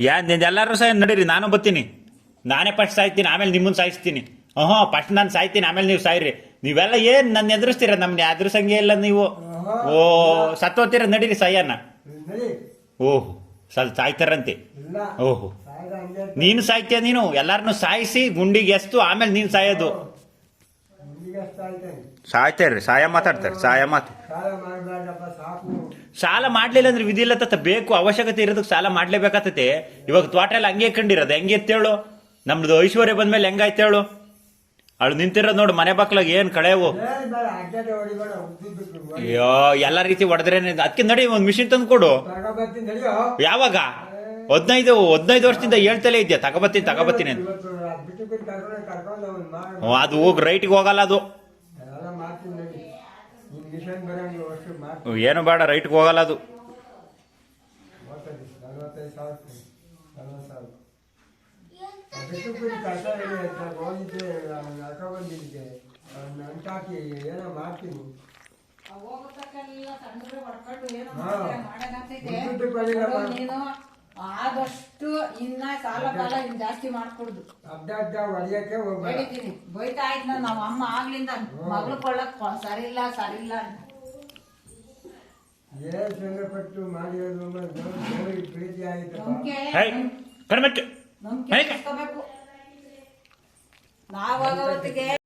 ಯಾನ್ ಎಲ್ಲಾರು ಸಹ ನಡೀರಿ, ನಾನು ಬರ್ತೀನಿ. ನಾನೇ ಫಸ್ಟ್ ಸಾಯ್ತೀನಿ, ಆಮೇಲೆ ನಿಮ್ಮನ್ನ ಸಾಯಿಸ್ತೀನಿ. ಫಸ್ಟ್ ನಾನು ಸಾಯ್ತೀನಿ, ಆಮೇಲೆ ನೀವು ಸಾಯ್ರಿ. ನೀವೆಲ್ಲ ಏನ್ ನನ್ನ ಎದುರಿಸ್ತೀರ? ನಮ್ನ ಎದುರಿಸಂಗೆ ಇಲ್ಲ ನೀವು. ಓ ಸತ್ತೋತೀರ, ನಡೀರಿ ಸಾಯನ್ನ. ಓಹ್ ಸ್ವಲ್ಪ ಸಾಯ್ತಾರಂತೆ. ಓಹೋ ನೀನು ಸಾಯ್ತೀಯ? ನೀನು ಎಲ್ಲಾರನ್ನು ಸಾಯಿಸಿ ಗುಂಡಿಗೆ ಎಸ್ತು ಆಮೇಲೆ ನೀನು ಸಾಯೋದು. ಸಾಯ್ತಾರ್ರಿ, ಸಾಯ ಮಾತಾಡ್ತಾರೆ, ಸಾಯ ಮಾತು. ಸಾಲ ಮಾಡ್ಲಿಲ್ಲ ಅಂದ್ರೆ ವಿಧಿ ಇಲ್ಲ ತತ್ತ, ಬೇಕು ಅವಶ್ಯಕತೆ ಇರೋದಕ್ಕೆ ಸಾಲ ಮಾಡ್ಲೇಬೇಕಾಗ್ತತೆ. ಇವಾಗ ತೋಟ ಎಲ್ಲ ಹಂಗೆ ಕಂಡಿರೋದು, ಹೆಂಗೆ ಎತ್ತೇಳು? ನಮ್ದು ಐಶ್ವರ್ಯ ಬಂದ್ಮೇಲೆ ಹೆಂಗಾಯ್ತೇಳು? ಅವಳು ನಿಂತಿರೋದು ನೋಡು ಮನೆ ಬಾಕ್ಲಾಗ, ಏನ್ ಕಳೆವು. ಅಯ್ಯೋ ಎಲ್ಲ ರೀತಿ ಹೊಡೆದ್ರೇನೆ. ಅದಕ್ಕೆ ನಡಿ ಒಂದ್ ಮಿಷಿನ್ ತಂದು ಕೊಡು. ಯಾವಾಗ? 15 ವರ್ಷದಿಂದ ಹೇಳ್ತಲೇ ಇದೆಯಾ ತಗೋಬತ್ತೀನಿ ಅಂತ. ಅದು ಹೋಗಿ ರೈಟ್ಗೆ ಹೋಗಲ್ಲ ಅದು. ಏನು ಬೇಡ, ರೈಟ್ಗೆ ಹೋಗಲ್ಲ ಅದು. ಆದಷ್ಟು ಇನ್ನ ಸಾಲ ಬಾಲ ಇನ್ ಜಾಸ್ತಿ ಮಾಡ್ಕೊಡುದು. ಬೈತಾ ಆಯ್ತು ನಮ್ಮ ಅಮ್ಮ ಆಗ್ಲಿಂದ, ಮಗಳು ಕೊಳ್ಳಕ್ ಸರಿ ಇಲ್ಲ ಅಂತ. ನಂಬಿಕೆ ನಾವಾಗ